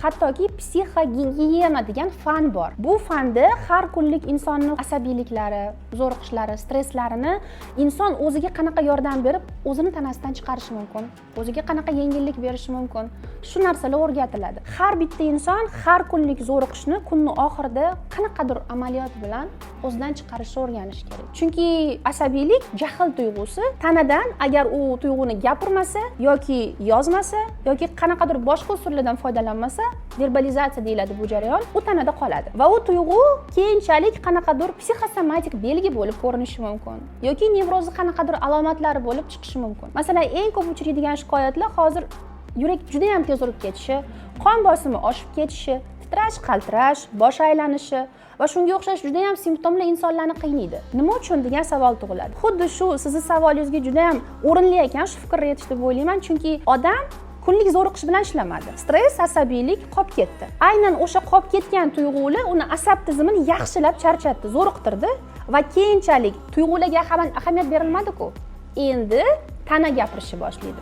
Hattoki psixogigiyena degan fan bor. Bu fanda har kunlik insonning asabiyliklari, zo'riqishlari, stresslarini inson o'ziga qanaqa yordam berib, o'zini tanasidan chiqarishi mumkin, o'ziga qanaqa yengillik berishi mumkin. Shu narsalar o'rgatiladi. Har bitta inson har kunlik zo'riqishni kunning oxirida qanaqadir amaliyot bilan o'zidan chiqarishni o'rganish kerak. Chunki asabiylik jahl tuyg'usi tanadan agar u tuyg'uni gapirmasa yoki yozmasa yoki qanaqadir boshqa usullardan foydalanmasa, verbalizatsiya deyiladi bu jarayon, u tanada qoladi. Va u tuyg'u keyinchalik qanaqadir psixosomatik belgi bo'lib ko'rinishi mumkin yoki nevrozni qanaqadir alomatlari bo'lib chiqishi mumkin. Masalan, eng ko'p uchraydigan shikoyatlar hozir yurak juda ham tez urib ketishi, qon bosimi oshib ketishi, titrash, qaltirash, bosh aylanishi va shunga o'xshash juda ham simptomlar insonlarni qiynaydi. Nima uchun degan savol tug'iladi. Xuddi shu sizning savolingizga juda ham o'rinli ekan shu fikrga yetish deb o'ylayman, chunki odam kunlik zo'riqish bilan ishlamadi. Stress, asabiylik qolib ketdi. Aynan o'sha qolib ketgan tuyg'ular uni asab tizimini yaxshilab charchatdi, zo'riqtirdi va keyinchalik tuyg'ularga ahamiyat berilmadi-ku. Endi tana gapirishni boshlaydi.